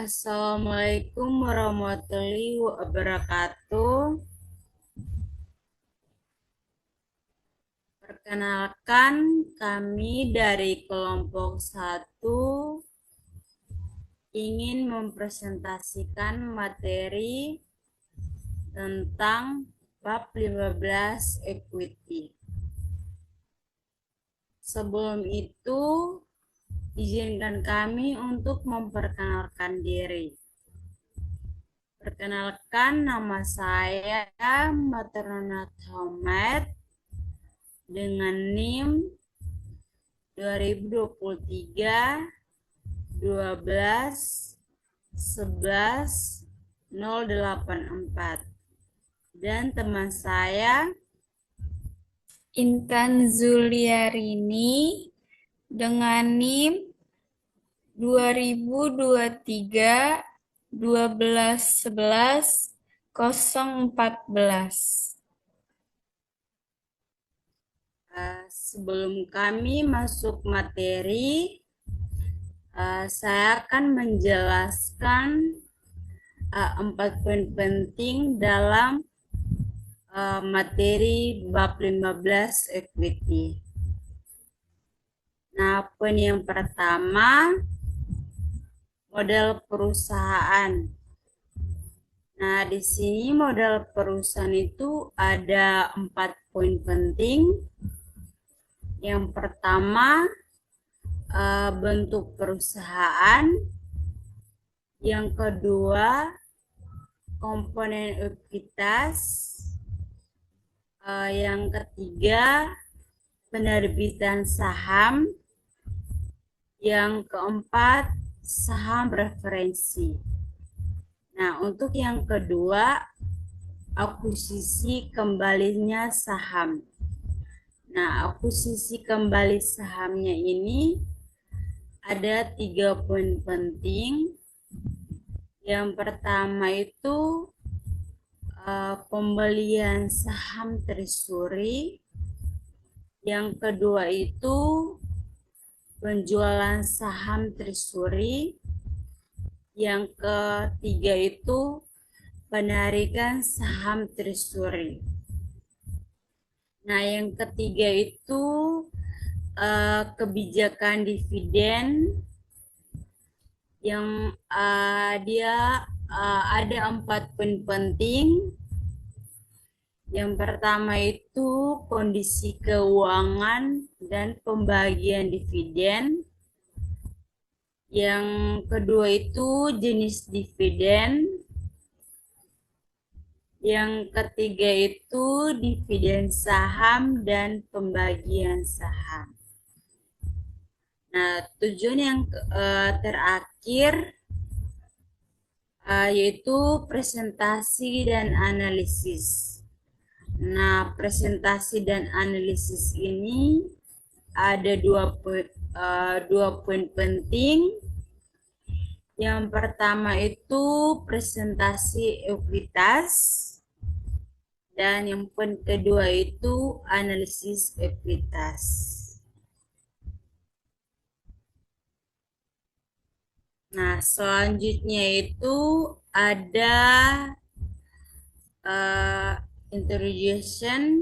Assalamualaikum warahmatullahi wabarakatuh. Perkenalkan, kami dari kelompok 1 ingin mempresentasikan materi tentang bab 15 equity. Sebelum itu, izinkan kami untuk memperkenalkan diri. Perkenalkan, nama saya Maternat Homet dengan NIM 2023 12 11 084 dan teman saya Intan Zuliarini dengan NIM 2023 12 11 014. Sebelum kami masuk materi, saya akan menjelaskan 4 poin penting dalam materi bab 15 equity. Nah, poin yang pertama, model perusahaan. Nah, di sini model perusahaan itu ada 4 poin penting. Yang pertama, bentuk perusahaan. Yang kedua, komponen ekuitas. Yang ketiga, penerbitan saham. Yang keempat, saham referensi. Nah, untuk yang kedua, akuisisi kembalinya saham. Nah, akuisisi kembali sahamnya ini ada 3 poin penting. Yang pertama itu pembelian saham treasury. Yang kedua itu penjualan saham treasury. Yang ketiga itu penarikan saham treasury. Nah, yang ketiga itu kebijakan dividen yang dia ada 4 poin penting. Yang pertama itu kondisi keuangan dan pembagian dividen. Yang kedua itu jenis dividen. Yang ketiga itu dividen saham dan pembagian saham. Nah, tujuan yang terakhir yaitu presentasi dan analisis. Nah, presentasi dan analisis ini ada dua poin penting. Yang pertama itu presentasi ekuitas dan yang poin kedua itu analisis ekuitas. Nah, selanjutnya itu ada introduction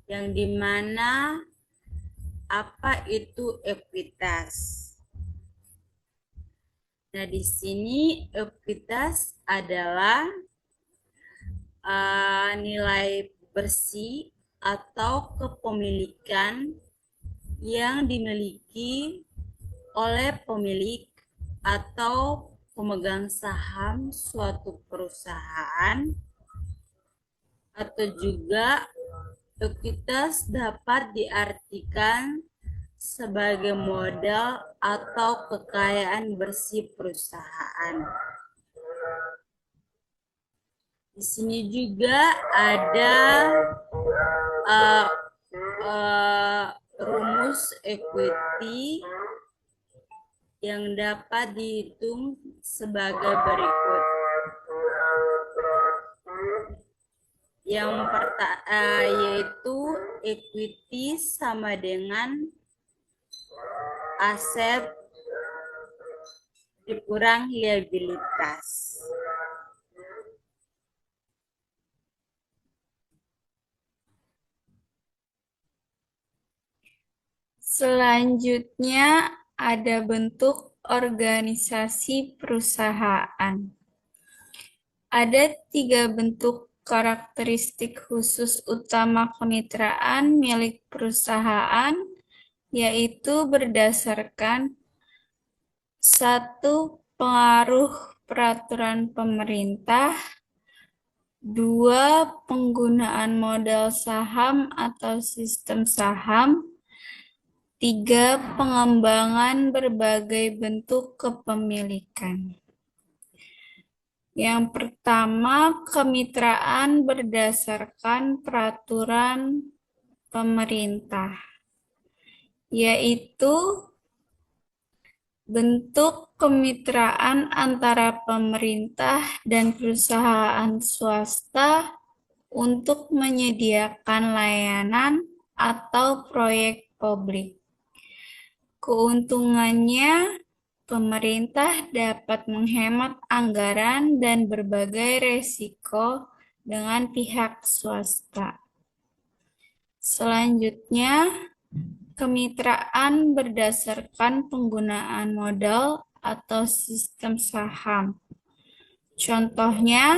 yang dimana apa itu ekuitas. Nah, di sini ekuitas adalah nilai bersih atau kepemilikan yang dimiliki oleh pemilik atau pemegang saham suatu perusahaan, atau juga ekuitas dapat diartikan sebagai modal atau kekayaan bersih perusahaan. Di sini juga ada rumus equity yang dapat dihitung sebagai berikut. Yang pertama yaitu equity sama dengan aset kurang liabilitas. Selanjutnya ada bentuk organisasi perusahaan. Ada 3 bentuk karakteristik khusus utama kemitraan milik perusahaan, yaitu berdasarkan 1. Pengaruh peraturan pemerintah, 2. Penggunaan modal saham atau sistem saham, 3. Pengembangan berbagai bentuk kepemilikan. Yang pertama, kemitraan berdasarkan peraturan pemerintah, yaitu bentuk kemitraan antara pemerintah dan perusahaan swasta untuk menyediakan layanan atau proyek publik. Keuntungannya, pemerintah dapat menghemat anggaran dan berbagai resiko dengan pihak swasta. Selanjutnya, kemitraan berdasarkan penggunaan modal atau sistem saham. Contohnya,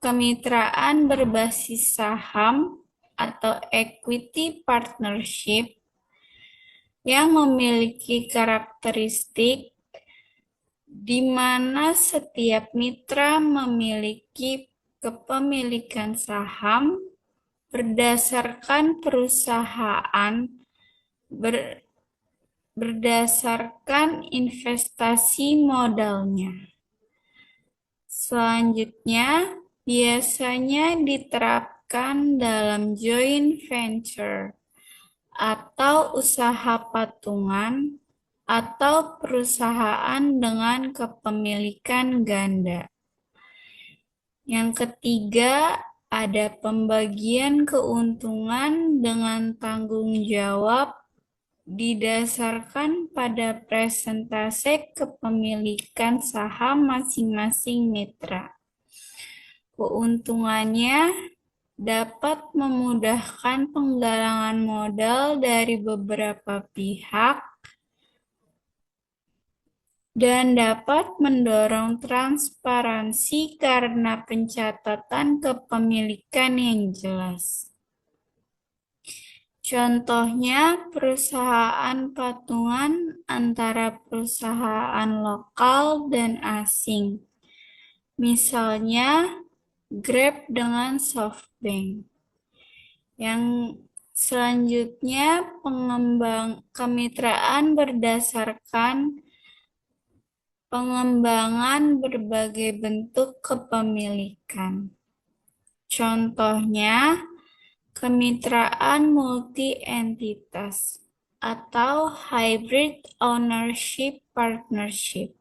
kemitraan berbasis saham atau equity partnership yang memiliki karakteristik di mana setiap mitra memiliki kepemilikan saham berdasarkan perusahaan berdasarkan investasi modalnya. Selanjutnya, biasanya diterapkan dalam joint venture atau usaha patungan atau perusahaan dengan kepemilikan ganda. Yang ketiga, ada pembagian keuntungan dengan tanggung jawab didasarkan pada persentase kepemilikan saham masing-masing mitra. Keuntungannya dapat memudahkan penggalangan modal dari beberapa pihak dan dapat mendorong transparansi karena pencatatan kepemilikan yang jelas. Contohnya, perusahaan patungan antara perusahaan lokal dan asing. Misalnya, Grab dengan SoftBank. Yang selanjutnya, kemitraan berdasarkan pengembangan berbagai bentuk kepemilikan. Contohnya, kemitraan multi-entitas atau hybrid ownership partnership.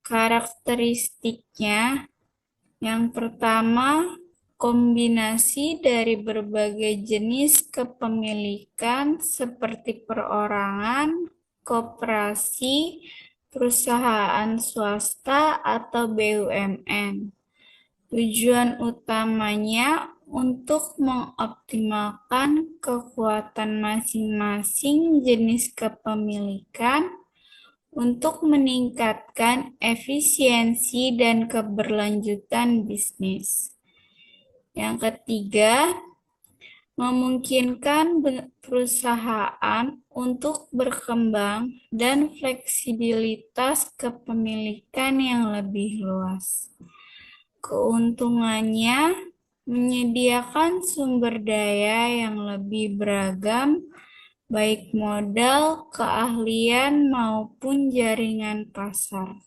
Karakteristiknya, yang pertama, kombinasi dari berbagai jenis kepemilikan seperti perorangan, koperasi, perusahaan swasta, atau BUMN. Tujuan utamanya untuk mengoptimalkan kekuatan masing-masing jenis kepemilikan untuk meningkatkan efisiensi dan keberlanjutan bisnis. Yang ketiga, memungkinkan perusahaan untuk berkembang dan fleksibilitas kepemilikan yang lebih luas. Keuntungannya, menyediakan sumber daya yang lebih beragam, baik modal, keahlian, maupun jaringan pasar.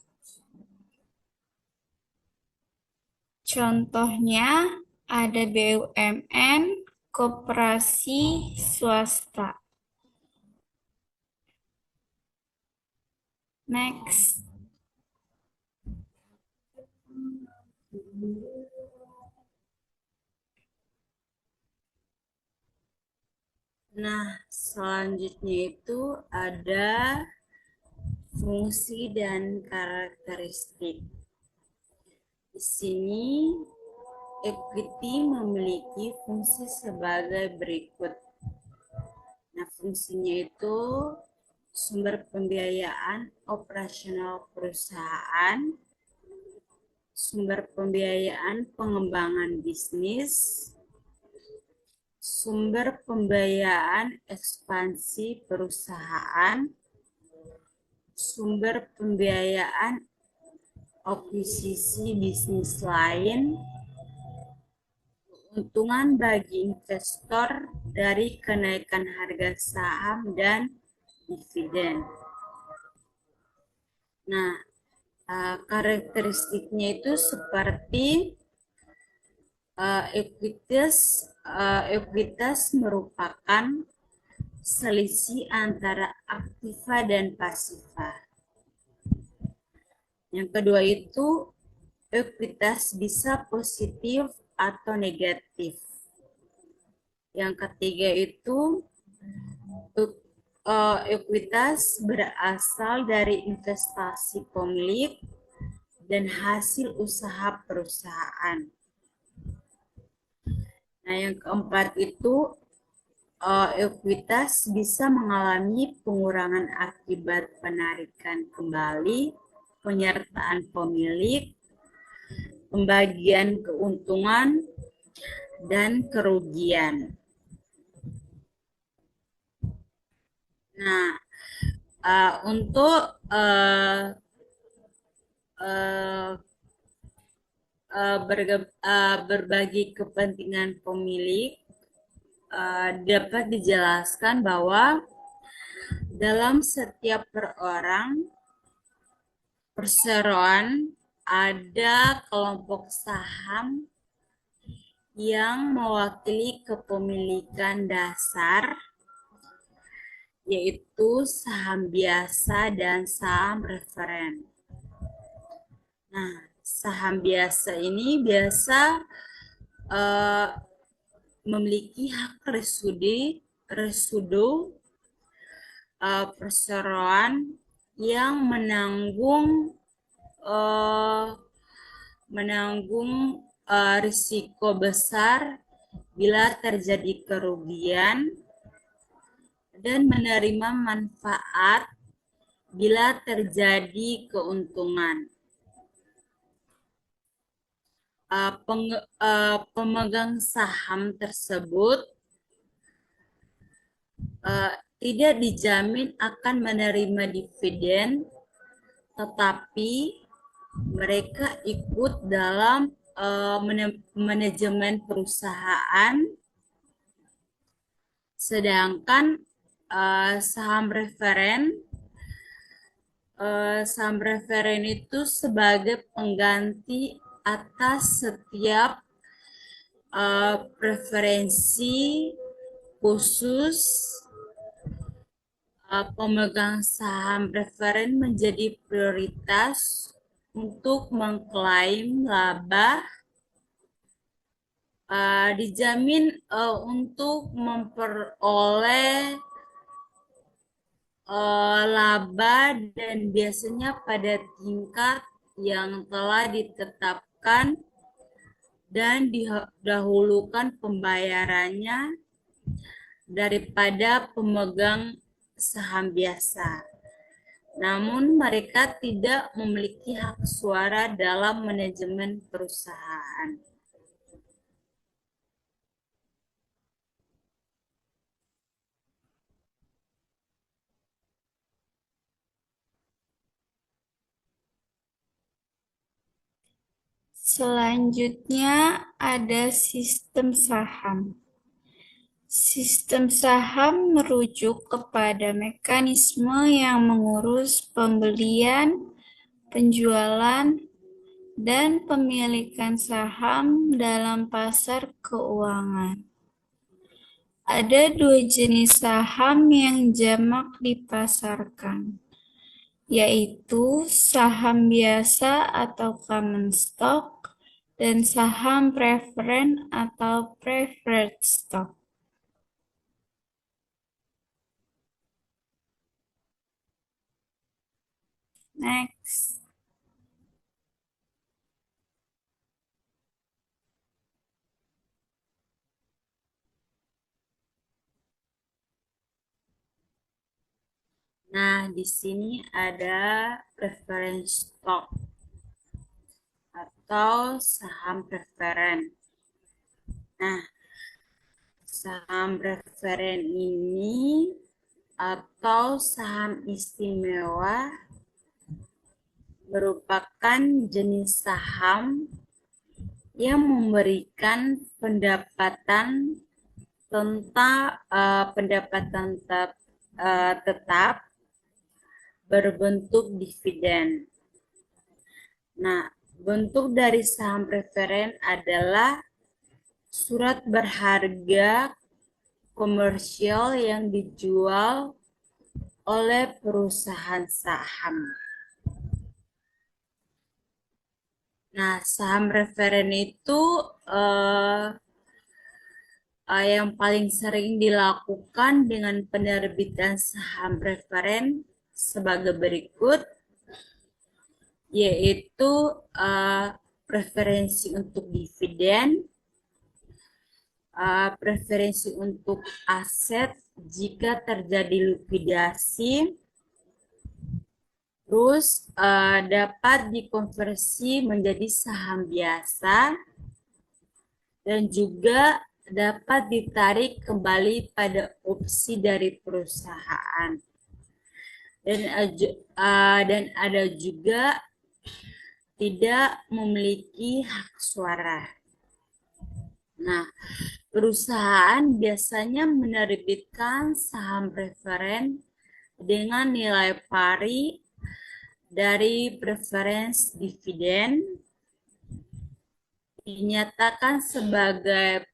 Contohnya, ada BUMN, koperasi, swasta. Next. Nah, selanjutnya itu ada fungsi dan karakteristik. Di sini equity memiliki fungsi sebagai berikut. Nah, fungsinya itu sumber pembiayaan operasional perusahaan, sumber pembiayaan pengembangan bisnis, sumber pembiayaan ekspansi perusahaan, sumber pembiayaan akuisisi bisnis lain, keuntungan bagi investor dari kenaikan harga saham dan dividen. Nah, karakteristiknya itu seperti ekuitas merupakan selisih antara aktiva dan pasiva. Yang kedua itu ekuitas bisa positif atau negatif. Yang ketiga itu ekuitas berasal dari investasi pemilik dan hasil usaha perusahaan. Nah, yang keempat itu ekuitas bisa mengalami pengurangan akibat penarikan kembali, penyertaan pemilik, pembagian keuntungan, dan kerugian. Nah, untuk berbagi kepentingan pemilik dapat dijelaskan bahwa dalam setiap perseroan ada kelompok saham yang mewakili kepemilikan dasar, yaitu saham biasa dan saham referen. Nah, saham biasa ini biasa memiliki hak resudu perseroan yang menanggung risiko besar bila terjadi kerugian dan menerima manfaat bila terjadi keuntungan. Pemegang saham tersebut tidak dijamin akan menerima dividen, tetapi mereka ikut dalam manajemen perusahaan, sedangkan saham referen itu sebagai pengganti atas setiap preferensi khusus. Pemegang saham referen menjadi prioritas untuk mengklaim laba, dijamin untuk memperoleh laba dan biasanya pada tingkat yang telah ditetapkan dan didahulukan pembayarannya daripada pemegang saham biasa. Namun mereka tidak memiliki hak suara dalam manajemen perusahaan. Selanjutnya ada sistem saham. Sistem saham merujuk kepada mekanisme yang mengurus pembelian, penjualan, dan pemilikan saham dalam pasar keuangan. Ada dua jenis saham yang jamak dipasarkan, yaitu saham biasa atau common stock dan saham preferen atau preferred stock. Next. Nah, di sini ada preference stock atau saham preferen. Nah, saham preferen ini atau saham istimewa merupakan jenis saham yang memberikan pendapatan tetap berbentuk dividen. Nah, bentuk dari saham preferen adalah surat berharga komersial yang dijual oleh perusahaan saham. Nah, saham preferen itu yang paling sering dilakukan dengan penerbitan saham preferen sebagai berikut, yaitu preferensi untuk dividen, preferensi untuk aset jika terjadi likuidasi, terus dapat dikonversi menjadi saham biasa, dan juga dapat ditarik kembali pada opsi dari perusahaan. Dan ada juga tidak memiliki hak suara. Nah, perusahaan biasanya menerbitkan saham preferen dengan nilai pari dari preference dividen dinyatakan sebagai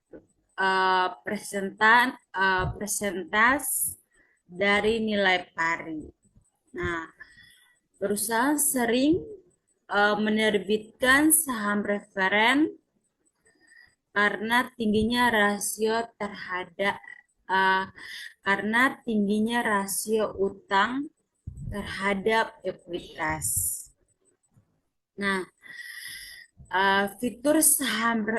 presentase dari nilai pari. Nah, perusahaan sering menerbitkan saham preferen karena tingginya rasio utang terhadap ekuitas. Nah, fitur saham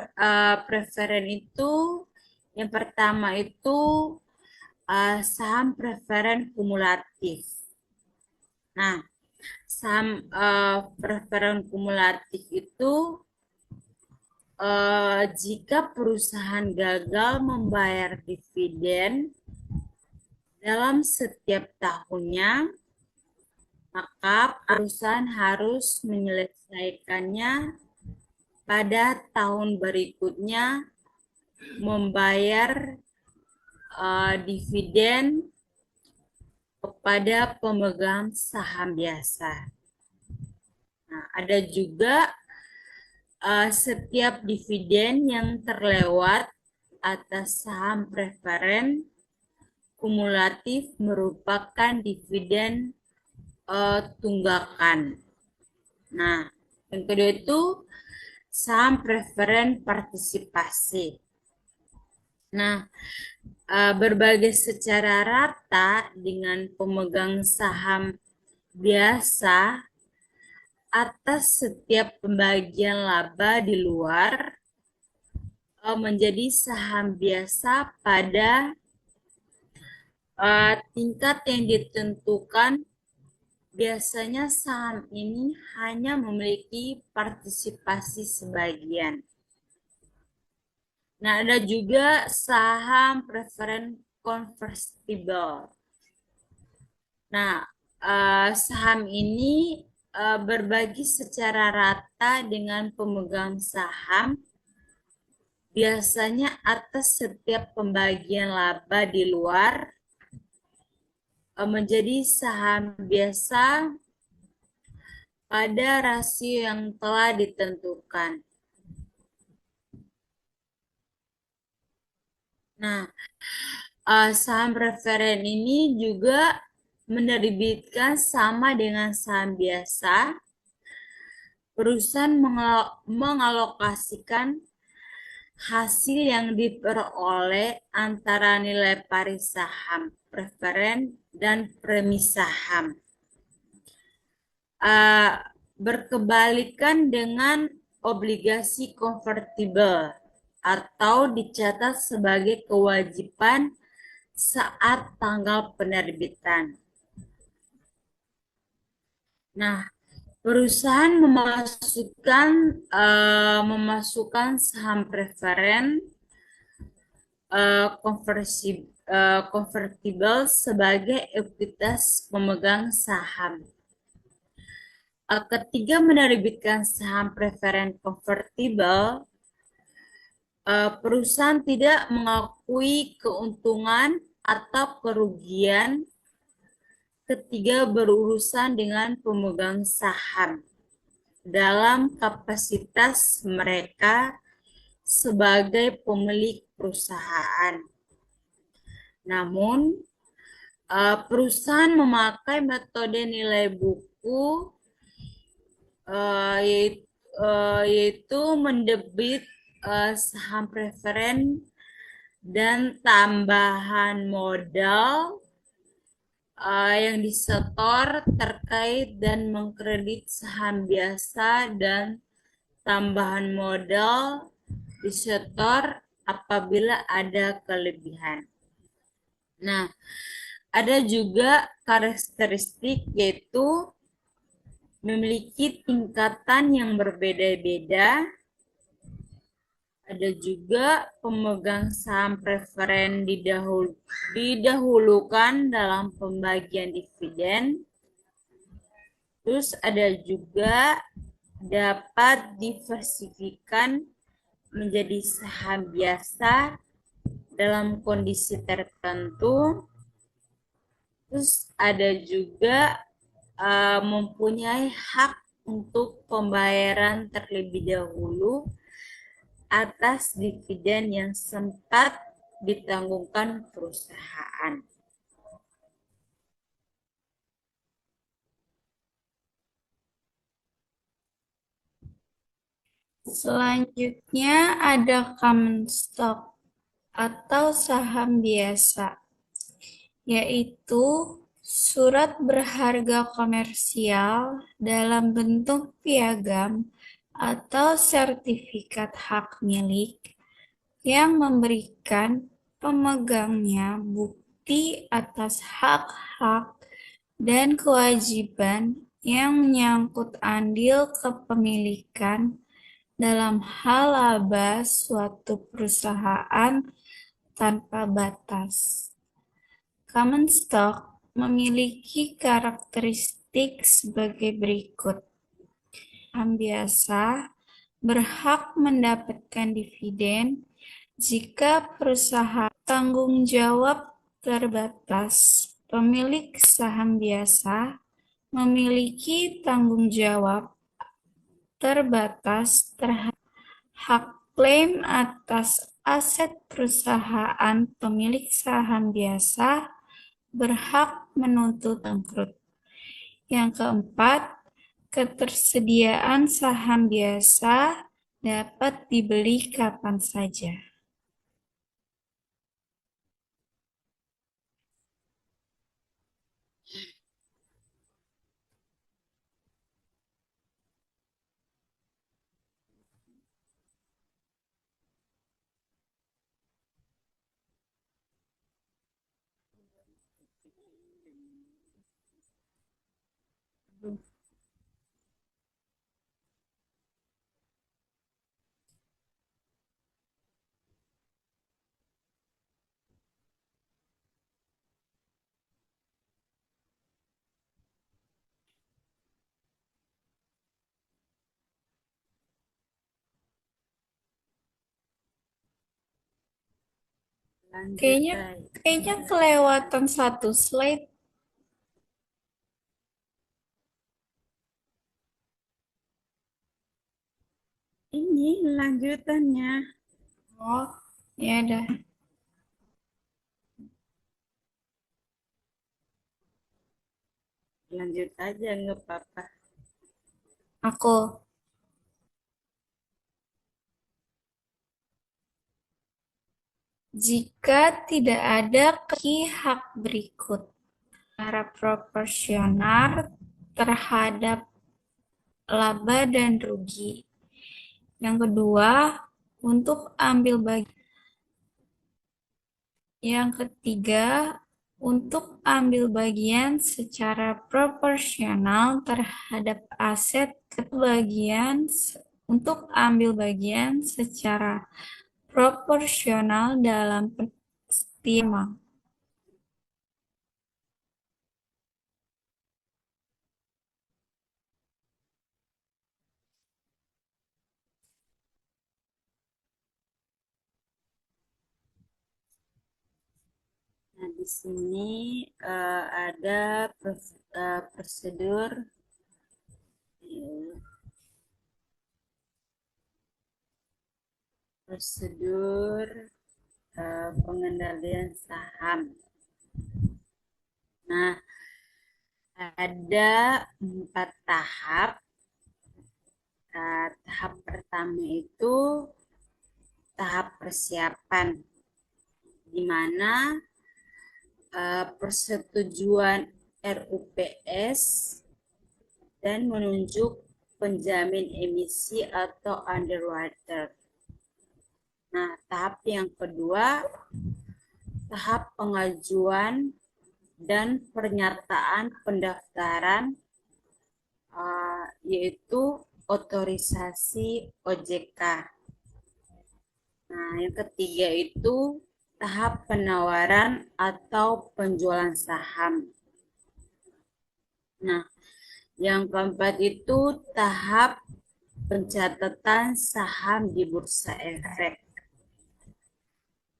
preferen itu yang pertama itu saham preferen kumulatif. Nah, saham preferen kumulatif itu jika perusahaan gagal membayar dividen dalam setiap tahunnya, maka perusahaan harus menyelesaikannya pada tahun berikutnya membayar dividen kepada pemegang saham biasa. Nah, ada juga setiap dividen yang terlewat atas saham preferen kumulatif merupakan dividen tunggakan. Nah, yang kedua itu saham preferen partisipasi. Nah, berbagi secara rata dengan pemegang saham biasa atas setiap pembagian laba di luar menjadi saham biasa pada tingkat yang ditentukan. Biasanya saham ini hanya memiliki partisipasi sebagian. Nah, ada juga saham preferen convertible. Nah, saham ini berbagi secara rata dengan pemegang saham, biasanya atas setiap pembagian laba di luar menjadi saham biasa pada rasio yang telah ditentukan. Nah, saham preferen ini juga menerbitkan sama dengan saham biasa. Perusahaan mengalokasikan hasil yang diperoleh antara nilai pari saham preferen dan premi saham. uh, berkebalikan dengan obligasi konvertibel atau dicatat sebagai kewajiban saat tanggal penerbitan. Nah, perusahaan memasukkan saham preferen konvertibel sebagai ekuitas pemegang saham. Ketiga menerbitkan saham preferen konvertibel, perusahaan tidak mengakui keuntungan atau kerugian ketika berurusan dengan pemegang saham dalam kapasitas mereka sebagai pemilik perusahaan. Namun, perusahaan memakai metode nilai buku yaitu mendebit saham preferen dan tambahan modal yang disetor terkait dan mengkredit saham biasa dan tambahan modal disetor apabila ada kelebihan. Nah, ada juga karakteristik yaitu memiliki tingkatan yang berbeda-beda. Ada juga pemegang saham preferen didahulukan dalam pembagian dividen. Terus ada juga dapat diversifikan menjadi saham biasa dalam kondisi tertentu. Terus ada juga mempunyai hak untuk pembayaran terlebih dahulu atas dividen yang sempat ditanggungkan perusahaan. Selanjutnya ada common stock atau saham biasa, yaitu surat berharga komersial dalam bentuk piagam atau sertifikat hak milik yang memberikan pemegangnya bukti atas hak-hak dan kewajiban yang menyangkut andil kepemilikan dalam hal laba suatu perusahaan tanpa batas. Common stock memiliki karakteristik sebagai berikut. Saham biasa berhak mendapatkan dividen jika perusahaan tanggung jawab terbatas. Pemilik saham biasa memiliki tanggung jawab terbatas terhadap hak klaim atas aset perusahaan. Pemilik saham biasa berhak menuntut bangkrut. Yang keempat, ketersediaan saham biasa dapat dibeli kapan saja. Kayaknya kelewatan satu slide. Ini lanjutannya. Oh, ya dah. Lanjut aja, nggak apa-apa. Aku. Jika tidak ada hak berikut secara proporsional terhadap laba dan rugi. Yang kedua, untuk ambil bagian. Yang ketiga, untuk ambil bagian secara proporsional terhadap aset kebagian untuk ambil bagian secara proporsional dalam peristiwa. Nah, di sini ada prosedur prosedur pengendalian saham. Nah, ada 4 tahap. Tahap pertama itu tahap persiapan, di mana persetujuan RUPS dan menunjuk penjamin emisi atau underwriter. Nah, tahap yang kedua, tahap pengajuan dan pernyataan pendaftaran, yaitu otorisasi OJK. Nah, yang ketiga itu tahap penawaran atau penjualan saham. Nah, yang keempat itu tahap pencatatan saham di Bursa Efek.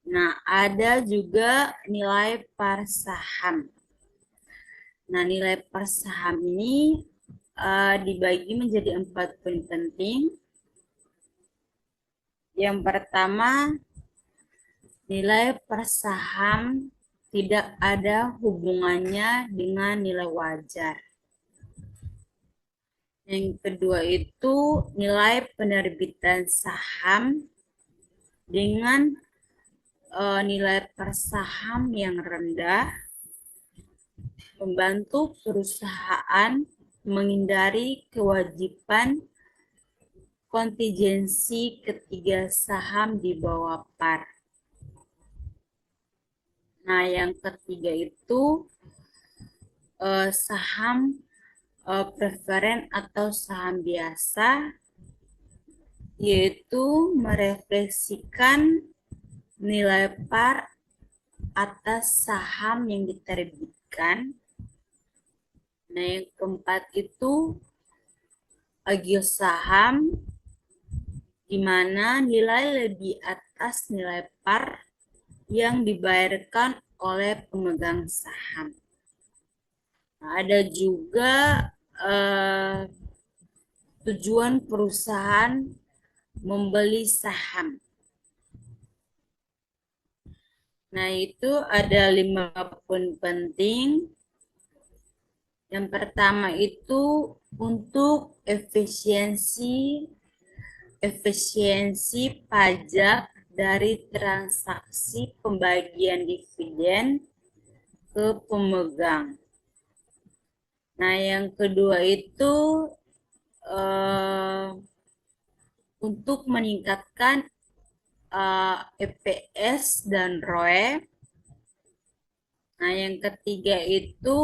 Nah, ada juga nilai par saham. Nah, nilai per saham ini dibagi menjadi 4 poin penting. Yang pertama, nilai per saham tidak ada hubungannya dengan nilai wajar. Yang kedua itu nilai penerbitan saham dengan nilai per saham yang rendah membantu perusahaan menghindari kewajiban kontingensi ketiga saham di bawah par. Nah, yang ketiga itu saham preferen atau saham biasa, yaitu merefleksikan nilai par atas saham yang diterbitkan. Nah, yang keempat itu agio saham, di mana nilai lebih atas nilai par yang dibayarkan oleh pemegang saham. Nah, ada juga tujuan perusahaan membeli saham. Nah, itu ada 5 poin penting. Yang pertama itu untuk efisiensi pajak dari transaksi pembagian dividen ke pemegang. Nah, yang kedua itu untuk meningkatkan EPS dan ROE. Nah, yang ketiga itu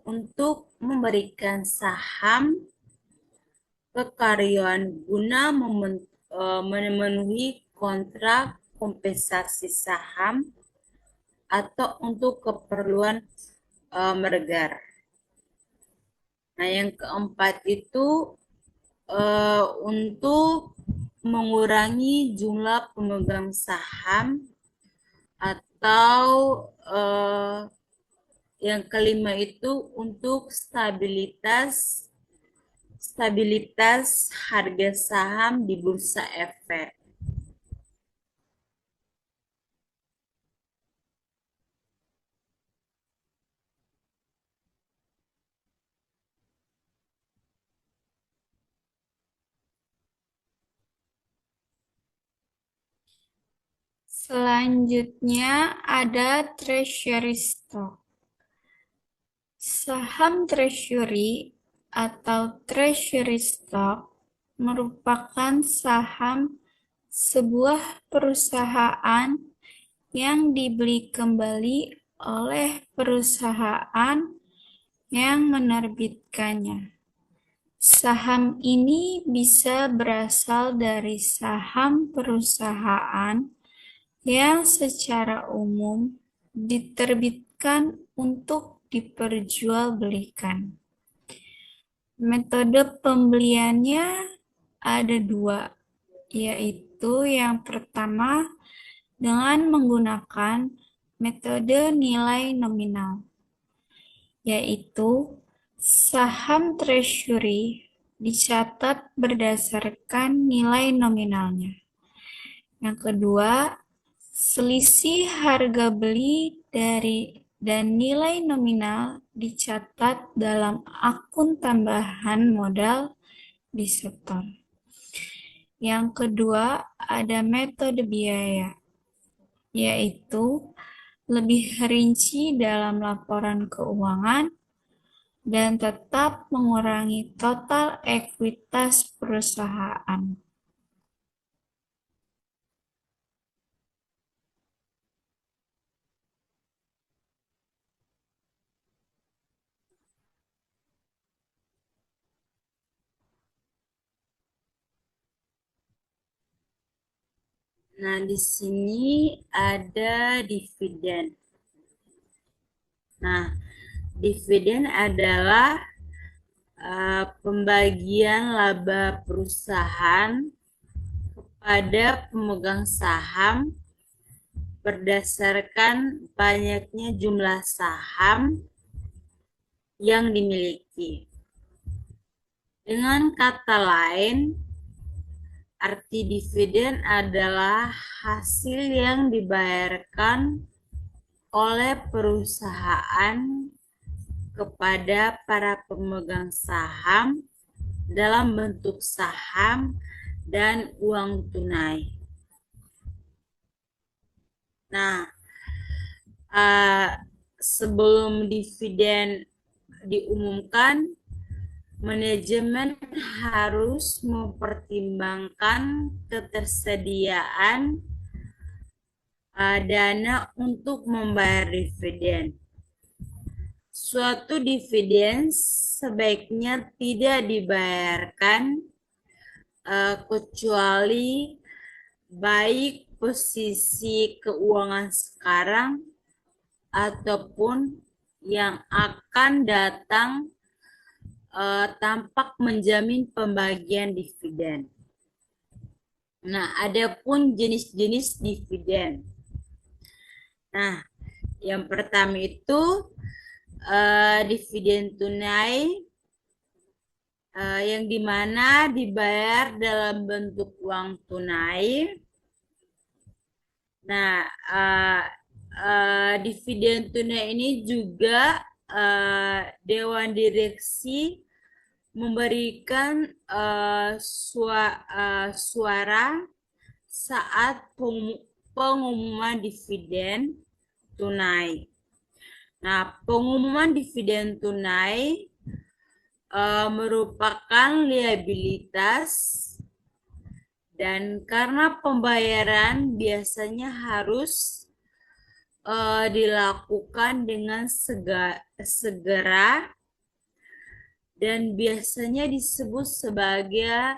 untuk memberikan saham ke karyawan guna memenuhi kontrak kompensasi saham atau untuk keperluan merger. Nah, yang keempat itu untuk mengurangi jumlah pemegang saham, atau yang kelima itu untuk stabilitas harga saham di Bursa Efek. Selanjutnya ada treasury stock. Saham treasury atau treasury stock merupakan saham sebuah perusahaan yang dibeli kembali oleh perusahaan yang menerbitkannya. Saham ini bisa berasal dari saham perusahaan yang secara umum diterbitkan untuk diperjualbelikan. Metode pembeliannya ada dua, yaitu yang pertama dengan menggunakan metode nilai nominal, yaitu saham treasury dicatat berdasarkan nilai nominalnya. Yang kedua, selisih harga beli dan nilai nominal dicatat dalam akun tambahan modal di setor. Yang kedua, ada metode biaya, yaitu lebih rinci dalam laporan keuangan dan tetap mengurangi total ekuitas perusahaan. Nah, di sini ada dividen. Nah, dividen adalah pembagian laba perusahaan kepada pemegang saham berdasarkan banyaknya jumlah saham yang dimiliki. Dengan kata lain, arti dividen adalah hasil yang dibayarkan oleh perusahaan kepada para pemegang saham dalam bentuk saham dan uang tunai. Nah, sebelum dividen diumumkan, manajemen harus mempertimbangkan ketersediaan dana untuk membayar dividen. Suatu dividen sebaiknya tidak dibayarkan kecuali baik posisi keuangan sekarang ataupun yang akan datang tampak menjamin pembagian dividen. Nah, adapun jenis-jenis dividen. Nah, yang pertama itu dividen tunai yang dimana dibayar dalam bentuk uang tunai. Nah, dividen tunai ini juga Dewan Direksi memberikan suara saat pengumuman dividen tunai. Nah, pengumuman dividen tunai merupakan liabilitas dan karena pembayaran biasanya harus dilakukan dengan segera dan biasanya disebut sebagai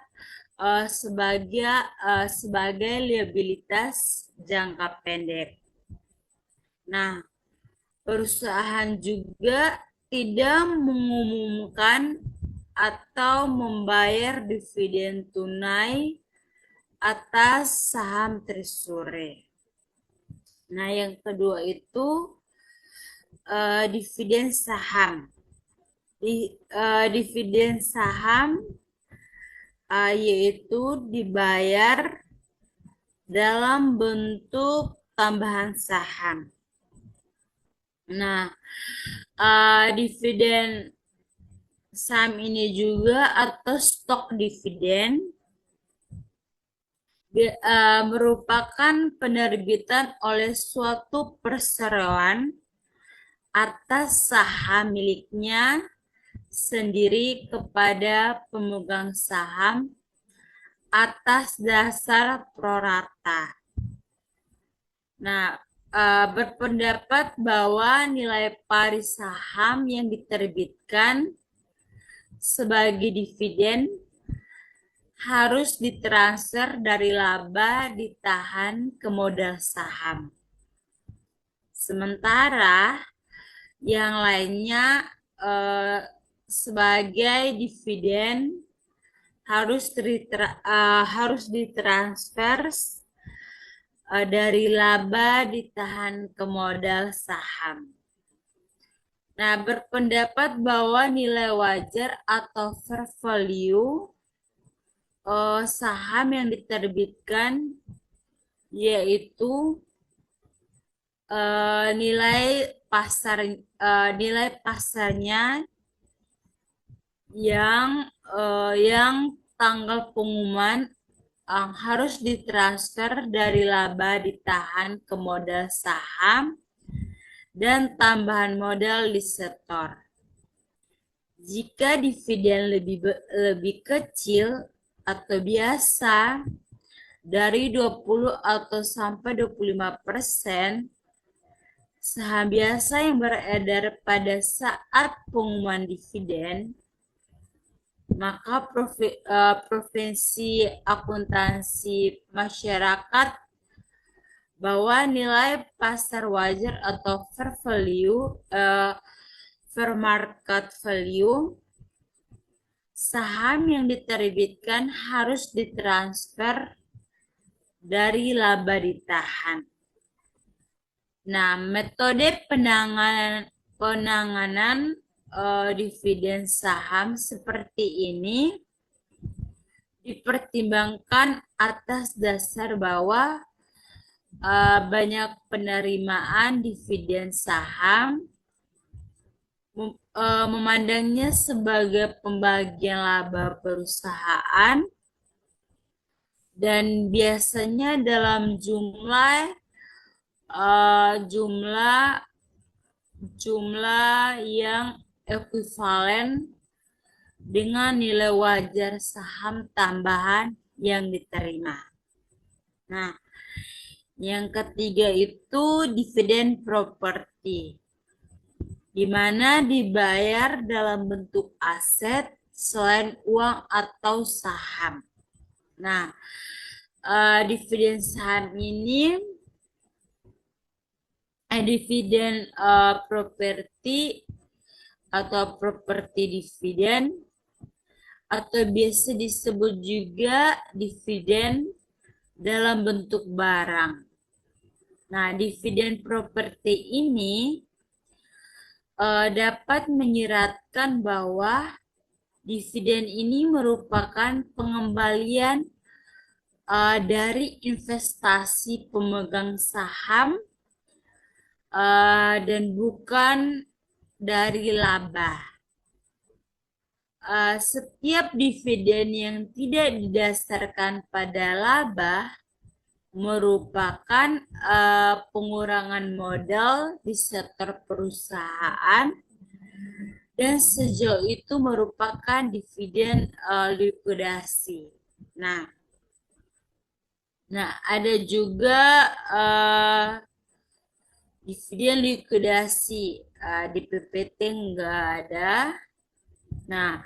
liabilitas jangka pendek. Nah, perusahaan juga tidak mengumumkan atau membayar dividen tunai atas saham treasury. Nah, yang kedua itu dividen saham. Dividen saham yaitu dibayar dalam bentuk tambahan saham. Nah, dividen saham ini juga atau stok dividen merupakan penerbitan oleh suatu perseroan atas saham miliknya sendiri kepada pemegang saham atas dasar prorata. Nah, berpendapat bahwa nilai pari saham yang diterbitkan sebagai dividen harus ditransfer dari laba ditahan ke modal saham. Sementara yang lainnya sebagai dividen harus ditransfer dari laba ditahan ke modal saham. Nah, berpendapat bahwa nilai wajar atau fair value saham yang diterbitkan yaitu nilai pasarnya yang tanggal pengumuman harus ditransfer dari laba ditahan ke modal saham dan tambahan modal disetor. Jika dividen lebih kecil atau biasa dari 20 atau sampai 25%, saham biasa yang beredar pada saat pengumuman dividen, maka Provinsi Akuntansi Masyarakat bahwa nilai pasar wajar atau fair market value saham yang diterbitkan harus ditransfer dari laba ditahan. Nah, metode penanganan dividen saham seperti ini dipertimbangkan atas dasar bahwa banyak penerimaan dividen saham memandangnya sebagai pembagian laba perusahaan dan biasanya dalam jumlah yang ekuivalen dengan nilai wajar saham tambahan yang diterima. Nah, yang ketiga itu dividen properti, di mana dibayar dalam bentuk aset selain uang atau saham. Nah, dividen saham ini dividen properti atau properti dividen atau biasa disebut juga dividen dalam bentuk barang. Nah, dividen properti ini dapat menyiratkan bahwa dividen ini merupakan pengembalian dari investasi pemegang saham dan bukan dari laba. Setiap dividen yang tidak didasarkan pada laba merupakan pengurangan modal di sektor perusahaan dan sejauh itu merupakan dividen likuidasi. Nah, ada juga dividen likuidasi di PPT enggak ada. Nah,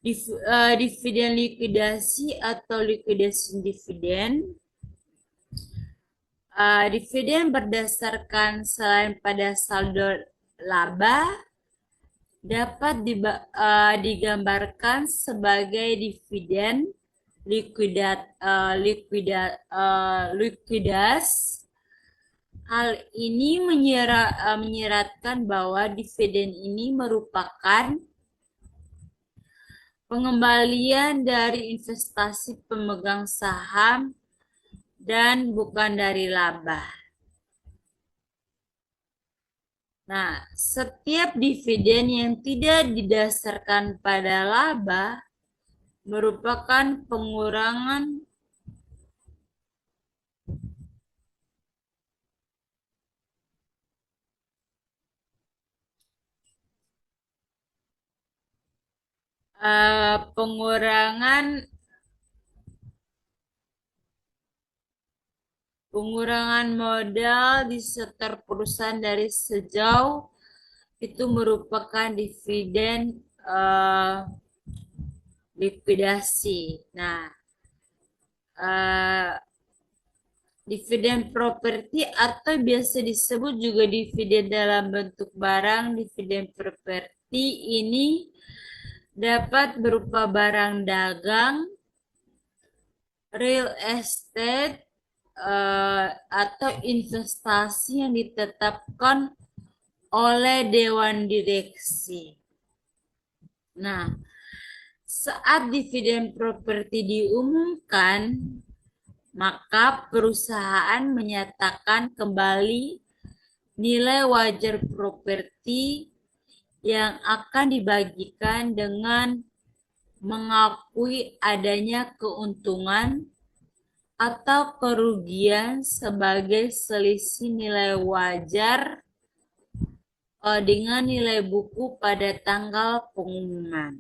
dividen likuidasi atau liquidation dividend, dividen berdasarkan selain pada saldo laba dapat digambarkan sebagai dividen likuidas. Hal ini menyiratkan bahwa dividen ini merupakan pengembalian dari investasi pemegang saham dan bukan dari laba. Nah, setiap dividen yang tidak didasarkan pada laba merupakan pengurangan pengurangan modal di sektor perusahaan dari sejauh itu merupakan dividen eh, likuidasi. Nah, eh, dividen properti atau biasa disebut juga dividen dalam bentuk barang, dividen properti ini dapat berupa barang dagang, real estate, atau investasi yang ditetapkan oleh Dewan Direksi. Nah, saat dividen properti diumumkan, maka perusahaan menyatakan kembali nilai wajar properti yang akan dibagikan dengan mengakui adanya keuntungan atau kerugian sebagai selisih nilai wajar dengan nilai buku pada tanggal pengumuman.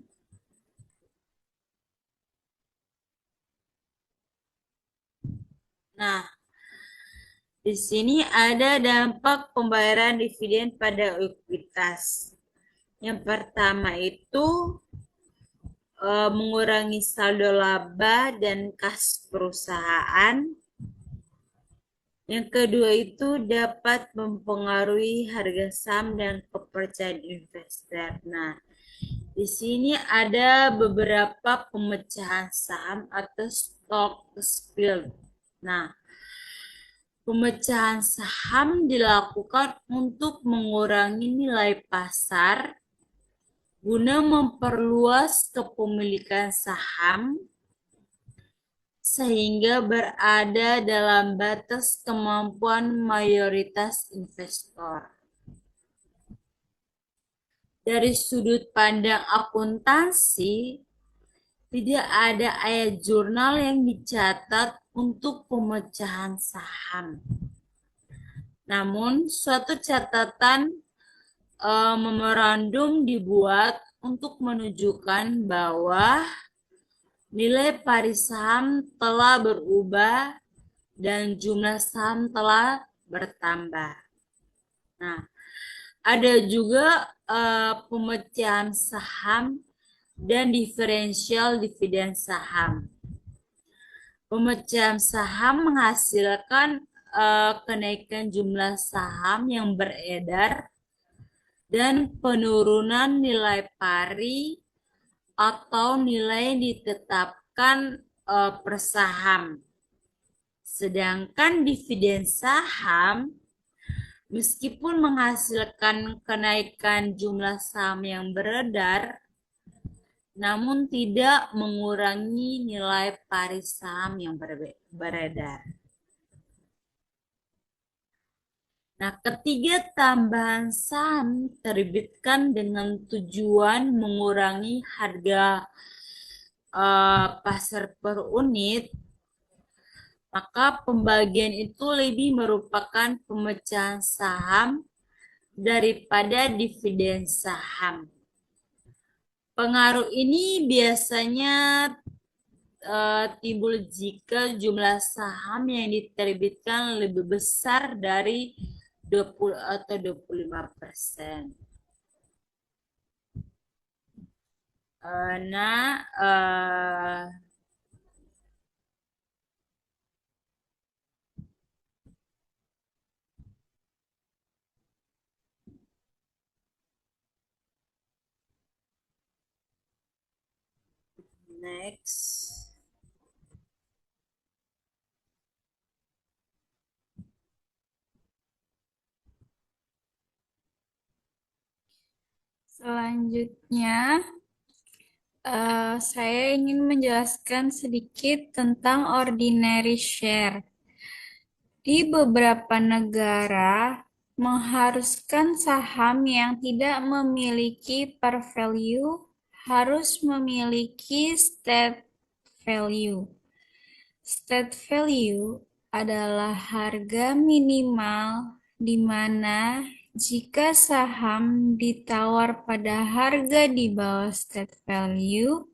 Nah, di sini ada dampak pembayaran dividen pada ekuitas. Yang pertama itu mengurangi saldo laba dan kas perusahaan. Yang kedua itu dapat mempengaruhi harga saham dan kepercayaan investor. Nah, di sini ada beberapa pemecahan saham atau stock split. Nah, pemecahan saham dilakukan untuk mengurangi nilai pasar guna memperluas kepemilikan saham sehingga berada dalam batas kemampuan mayoritas investor. Dari sudut pandang akuntansi, tidak ada ayat jurnal yang dicatat untuk pemecahan saham. Namun, suatu catatan memorandum dibuat untuk menunjukkan bahwa nilai pari saham telah berubah dan jumlah saham telah bertambah. Nah, ada juga pemecahan saham dan diferensial dividen saham. Pemecahan saham menghasilkan kenaikan jumlah saham yang beredar dan penurunan nilai pari atau nilai yang ditetapkan per saham. Sedangkan dividen saham meskipun menghasilkan kenaikan jumlah saham yang beredar, namun tidak mengurangi nilai pari saham yang beredar. Nah, ketiga, tambahan saham terbitkan dengan tujuan mengurangi harga pasar per unit, maka pembagian itu lebih merupakan pemecahan saham daripada dividen saham. Pengaruh ini biasanya timbul jika jumlah saham yang diterbitkan lebih besar dari 20 atau 25%. Nah, next. Selanjutnya, saya ingin menjelaskan sedikit tentang ordinary share. Di beberapa negara, mengharuskan saham yang tidak memiliki par value harus memiliki state value. State value adalah harga minimal di mana Jika saham ditawar pada harga di bawah state value,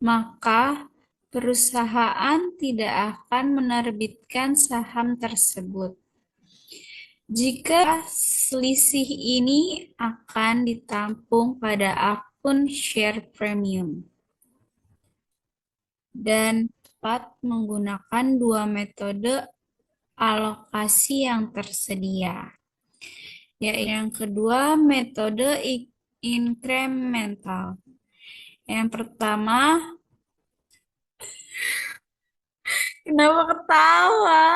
maka perusahaan tidak akan menerbitkan saham tersebut. Jika selisih ini akan ditampung pada akun share premium dan dapat menggunakan dua metode alokasi yang tersedia, yaitu yang kedua metode incremental. Yang pertama, kenapa ketawa?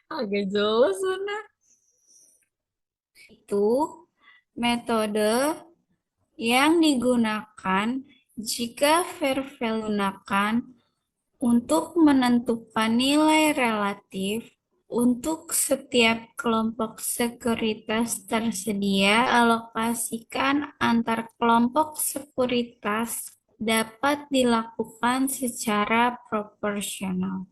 Agak jelas, Suna. Itu metode yang digunakan jika fair value digunakan untuk menentukan nilai relatif untuk setiap kelompok sekuritas tersedia. Alokasikan antar kelompok sekuritas dapat dilakukan secara proporsional.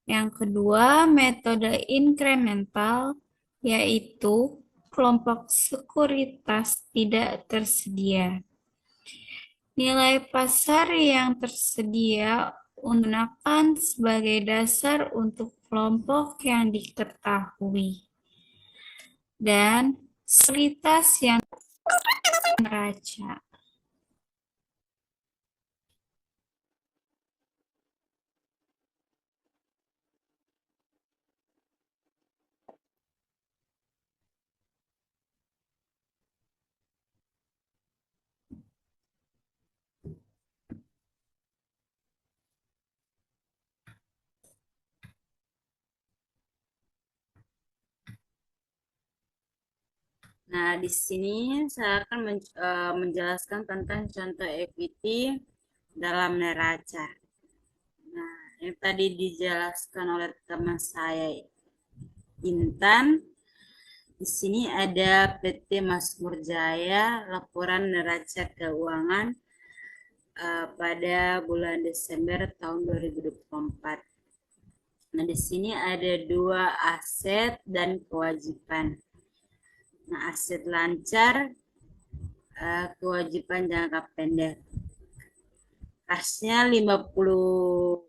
Yang kedua, metode incremental, yaitu kelompok sekuritas tidak tersedia. Nilai pasar yang tersedia digunakan sebagai dasar untuk kelompok yang diketahui dan sekuritas yang neraca. Nah, di sini saya akan menjelaskan tentang contoh equity dalam neraca. Nah, yang tadi dijelaskan oleh teman saya Intan, di sini ada PT Masmur Jaya, laporan neraca keuangan pada bulan Desember tahun 2024. Nah, di sini ada dua aset dan kewajiban. Nah, aset lancar, kewajiban jangka pendek. Kasnya 50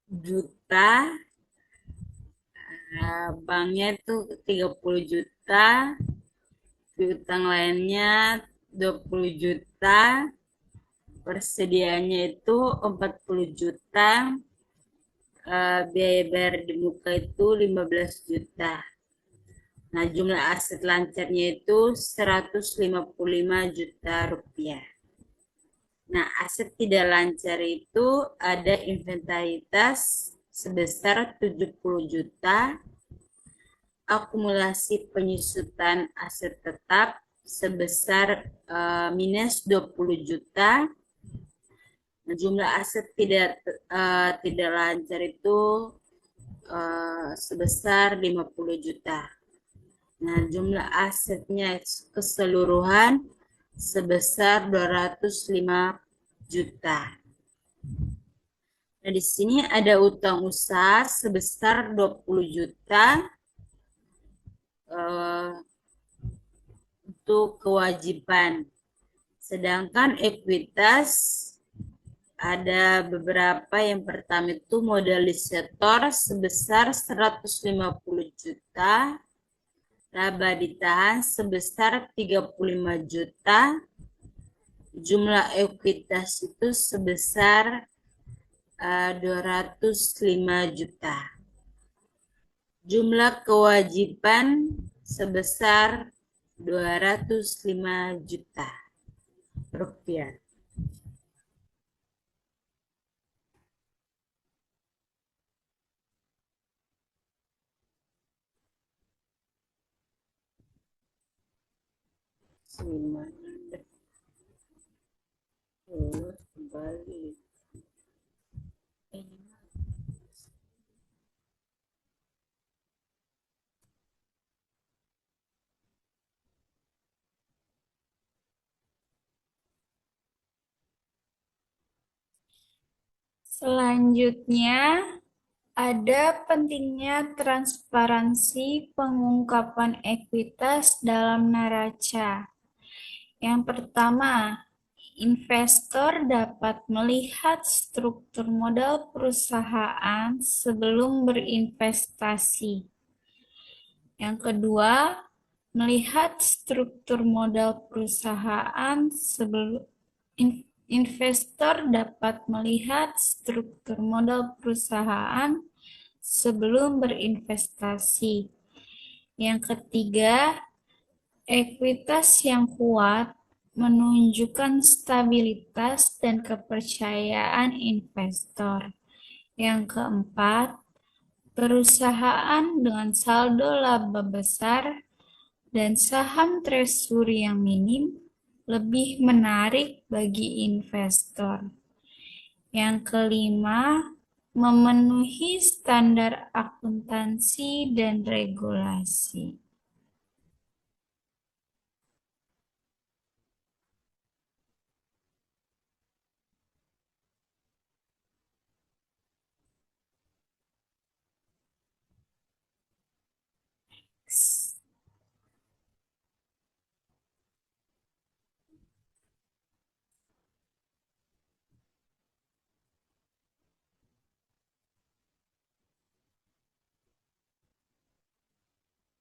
juta, banknya itu 30 juta, piutang lainnya 20 juta, persediaannya itu 40 juta, biaya bayar di muka itu 15 juta. Nah, jumlah aset lancarnya itu 155 juta rupiah. Nah, aset tidak lancar itu ada inventaritas sebesar 70 juta, akumulasi penyusutan aset tetap sebesar minus 20 juta. Nah, jumlah aset tidak lancar itu sebesar 50 juta. Nah, jumlah asetnya keseluruhan sebesar 205 juta. Nah, di sini ada utang usaha sebesar 20 juta untuk kewajiban. Sedangkan ekuitas ada beberapa. Yang pertama itu modalisator sebesar 150 juta, laba ditahan sebesar 35 juta, jumlah ekuitas itu sebesar 205 juta. Jumlah kewajiban sebesar 205 juta rupiah. Kembali. Selanjutnya, ada pentingnya transparansi pengungkapan ekuitas dalam neraca. Yang pertama, investor dapat melihat struktur modal perusahaan sebelum berinvestasi. Yang kedua, melihat struktur modal perusahaan sebelum investor dapat melihat struktur modal perusahaan sebelum berinvestasi. Yang ketiga, ekuitas yang kuat menunjukkan stabilitas dan kepercayaan investor. Yang keempat, perusahaan dengan saldo laba besar dan saham treasury yang minim lebih menarik bagi investor. Yang kelima, memenuhi standar akuntansi dan regulasi.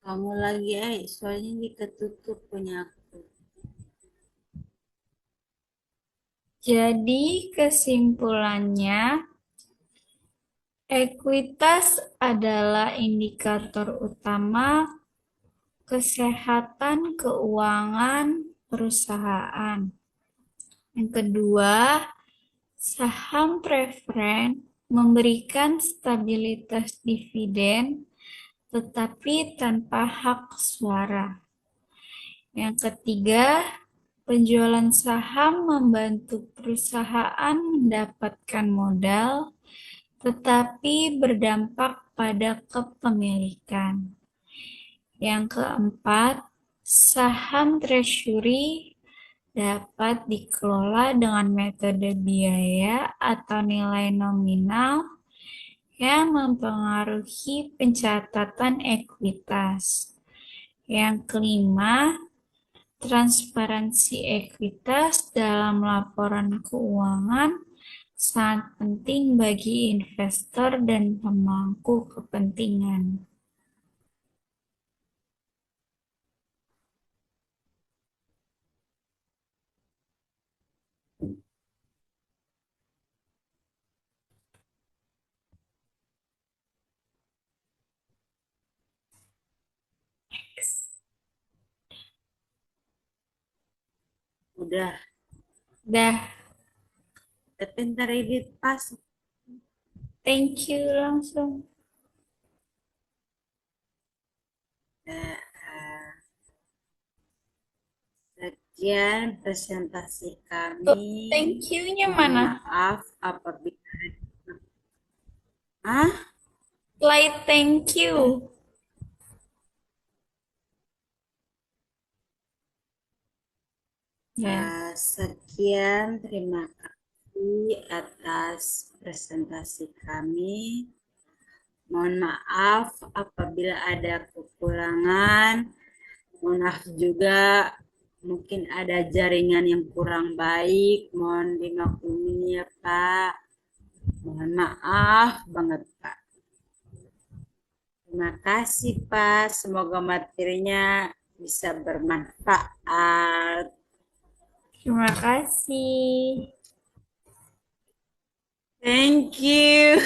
Kamu lagi, soalnya ini ketutup punya aku. Jadi kesimpulannya, ekuitas adalah indikator utama kesehatan keuangan perusahaan. Yang kedua, saham preferen memberikan stabilitas dividen tetapi tanpa hak suara. Yang ketiga, penjualan saham membantu perusahaan mendapatkan modal tetapi berdampak pada kepemilikan. Yang keempat, saham treasury dapat dikelola dengan metode biaya atau nilai nominal yang mempengaruhi pencatatan ekuitas. Yang kelima, transparansi ekuitas dalam laporan keuangan sangat penting bagi investor dan pemangku kepentingan. Udah, Dah, tapi ntar edit pas. thank you langsung. Nah, sekian presentasi Tuh, kami. thank you-nya Mohon mana? maaf apabila ah Slide thank you. Ya. sekian, terima kasih atas presentasi kami. Mohon maaf apabila ada kekurangan. Mohon maaf juga mungkin ada jaringan yang kurang baik. Mohon dimaklumi ya Pak. Mohon maaf banget Pak. Terima kasih Pak. Semoga materinya bisa bermanfaat. Terima kasih. Thank you.